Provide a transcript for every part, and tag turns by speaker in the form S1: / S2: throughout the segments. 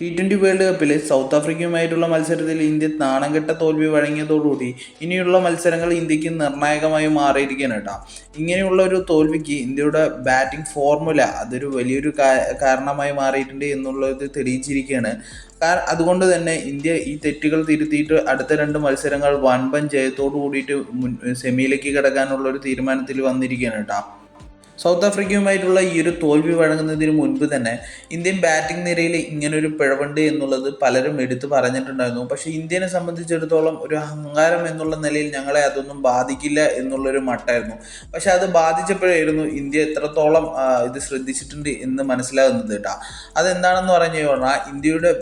S1: T20 world കപ്പിൽ south ആഫ്രിക്കയുമായിട്ടുള്ള മത്സരത്തിൽ India നാണംകെട്ട തോൽവി വഴങ്ങിയതോടുകൂടി ഇനിയുള്ള മത്സരങ്ങൾ ഇന്ത്യക്ക് നിർണായകമായി മാറിയിരിക്കുകയാണ് കേട്ടോ. ഇങ്ങനെയുള്ള ഒരു തോൽവിക്ക് ഇന്ത്യയുടെ ബാറ്റിംഗ് ഫോർമുല അതൊരു വലിയൊരു കാരണമായി മാറിയിട്ടുണ്ട് എന്നുള്ളത് തെളിയിച്ചിരിക്കുകയാണ്. അതുകൊണ്ട് തന്നെ ഇന്ത്യ ഈ തെറ്റുകൾ തിരുത്തിയിട്ട് അടുത്ത രണ്ട് മത്സരങ്ങൾ വൻപൻ ജയത്തോടു കൂടിയിട്ട് സെമിയിലേക്ക് കടക്കാനുള്ള ഒരു തീരുമാനത്തിൽ വന്നിരിക്കുകയാണ് കേട്ടോ. സൗത്ത് ആഫ്രിക്കയുമായിട്ടുള്ള ഈ ഒരു തോൽവി വഴങ്ങുന്നതിന് മുൻപ് തന്നെ ഇന്ത്യൻ ബാറ്റിംഗ് നിരയിൽ ഇങ്ങനൊരു പിഴവുണ്ട് എന്നുള്ളത് പലരും എടുത്തു പറഞ്ഞിട്ടുണ്ടായിരുന്നു. പക്ഷേ ഇന്ത്യനെ സംബന്ധിച്ചിടത്തോളം ഒരു അഹങ്കാരം എന്നുള്ള നിലയിൽ ഞങ്ങളെ അതൊന്നും ബാധിക്കില്ല എന്നുള്ളൊരു മട്ടായിരുന്നു. പക്ഷെ അത് ബാധിച്ചപ്പോഴായിരുന്നു ഇന്ത്യ എത്രത്തോളം ഇത് ശ്രദ്ധിച്ചിട്ടുണ്ട് എന്ന് മനസ്സിലാകുന്നത് കേട്ടോ. അതെന്താണെന്ന് പറഞ്ഞു പറഞ്ഞാൽ ഇന്ത്യയുടെ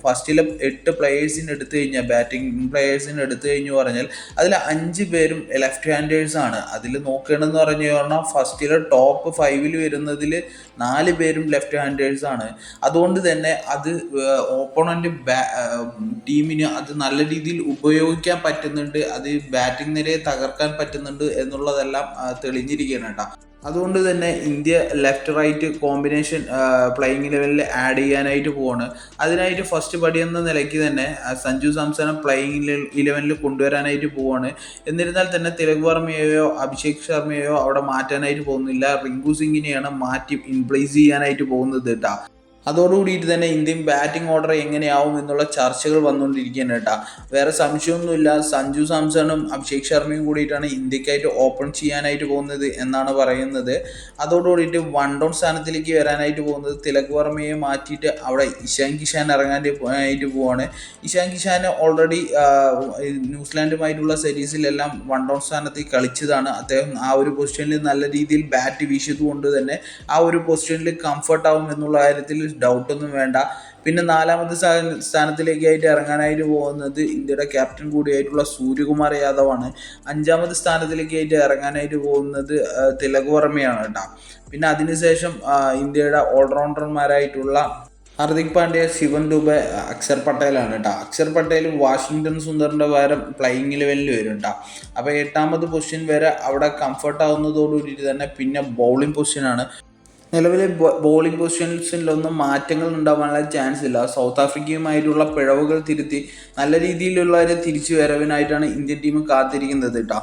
S1: ഫസ്റ്റിലെ 8 പ്ലെയേഴ്സിന് എടുത്തു കഴിഞ്ഞാൽ ബാറ്റിംഗ് പ്ലെയേഴ്സിന് എടുത്തു കഴിഞ്ഞു പറഞ്ഞാൽ അതിൽ 5 പേരും ലെഫ്റ്റ് ഹാൻഡേഴ്സാണ്. അതിൽ നോക്കുകയാണെന്ന് പറഞ്ഞു പറഞ്ഞാൽ ഫസ്റ്റിലെ ടോപ്പ് 5 വരുന്നതിൽ 4 പേരും ലെഫ്റ്റ് ഹാൻഡേഴ്സാണ്. അതുകൊണ്ട് തന്നെ അത് ഓപ്പണൻ്റ് ടീമിന് അത് നല്ല രീതിയിൽ ഉപയോഗിക്കാൻ പറ്റുന്നുണ്ട്, അത് ബാറ്റിംഗ് നിരയെ തകർക്കാൻ പറ്റുന്നുണ്ട് എന്നുള്ളതെല്ലാം തെളിഞ്ഞിരിക്കുകയാണ് കേട്ടോ. അതുകൊണ്ട് തന്നെ India left right combination playing ലെവലിൽ ആഡ് ചെയ്യാനായിട്ട് പോവാണ്. അതിനായിട്ട് ഫസ്റ്റ് പടി എന്ന നിലയ്ക്ക് തന്നെ സഞ്ജു സാംസണെ പ്ലേയിങ് 11 കൊണ്ടുവരാനായിട്ട് പോവാണ്. എന്നിരുന്നാൽ തന്നെ തിലക് വർമ്മയെയോ അഭിഷേക് ശർമ്മയെയോ അവിടെ മാറ്റാനായിട്ട് പോകുന്നില്ല. റിങ്കു സിംഗിനെയാണ് മാറ്റി ഇൻപ്ലേസ് ചെയ്യാനായിട്ട് പോകുന്നത് കേട്ടോ. അതോടുകൂടിയിട്ട് തന്നെ ഇന്ത്യൻ ബാറ്റിംഗ് ഓർഡർ എങ്ങനെയാവും എന്നുള്ള ചർച്ചകൾ വന്നുകൊണ്ടിരിക്കുകയാണ് കേട്ടോ. വേറെ സംശയമൊന്നുമില്ല, സഞ്ജു സാംസണും അഭിഷേക് ശർമ്മയും കൂടിയിട്ടാണ് ഇന്ത്യക്കായിട്ട് ഓപ്പൺ ചെയ്യാനായിട്ട് പോകുന്നത് എന്നാണ് പറയുന്നത്. അതോടുകൂടിയിട്ട് 1 ഡൗൺ സ്ഥാനത്തിലേക്ക് വരാനായിട്ട് പോകുന്നത് തിലക് വർമ്മയെ മാറ്റിയിട്ട് അവിടെ ഇഷാൻ കിഷാൻ ഇറങ്ങാനായിട്ട് പോവാണ്. ഇഷാൻ കിഷാൻ ഓൾറെഡി ന്യൂസിലാൻഡുമായിട്ടുള്ള സീരീസിലെല്ലാം 1 ഡൗൺ സ്ഥാനത്ത് കളിച്ചതാണ്. അദ്ദേഹം ആ ഒരു പൊസിഷനിൽ നല്ല രീതിയിൽ ബാറ്റ് വീശിയത് കൊണ്ട് തന്നെ ആ ഒരു പൊസിഷനിൽ കംഫർട്ട് ആവും എന്നുള്ള കാര്യത്തിൽ ഡൗട്ടൊന്നും വേണ്ട. പിന്നെ 4ാമത്തെ സ്ഥാനത്തിലേക്കായിട്ട് ഇറങ്ങാനായിട്ട് പോകുന്നത് ഇന്ത്യയുടെ ക്യാപ്റ്റൻ കൂടിയായിട്ടുള്ള സൂര്യകുമാർ യാദവാണ്. 5ാമത്തെ സ്ഥാനത്തിലേക്കായിട്ട് ഇറങ്ങാനായിട്ട് പോകുന്നത് തിലക് വർമ്മയാണ് കേട്ടോ. പിന്നെ അതിനുശേഷം ഇന്ത്യയുടെ ഓൾറൗണ്ടർമാരായിട്ടുള്ള ഹാർദിക് പാണ്ഡ്യ, ശിവൻ ദുബെ, അക്ഷർ പട്ടേലാണ് കേട്ടോ. അക്ഷർ പട്ടേലും വാഷിങ്ടൺ സുന്ദറിൻ്റെ പകരം പ്ലേയിങ് ലെവലിൽ വരും കേട്ടോ. അപ്പോൾ 8ാമത് പൊസിഷൻ വരെ അവിടെ കംഫർട്ട് ആവുന്നതോടുകൂടിയിട്ട് തന്നെ പിന്നെ ബൗളിംഗ് പൊസിഷനാണ്. നിലവിലെ ബോളിംഗ് പൊസിഷൻസിലൊന്നും മാറ്റങ്ങൾ ഉണ്ടാവാനുള്ള ചാൻസ് ഇല്ല. സൗത്ത് ആഫ്രിക്കയുമായിട്ടുള്ള പിഴവുകൾ തിരുത്തി നല്ല രീതിയിലുള്ള ഒരു തിരിച്ചു വരവിനായിട്ടാണ് ഇന്ത്യൻ ടീം കാത്തിരിക്കുന്നത് കേട്ടോ.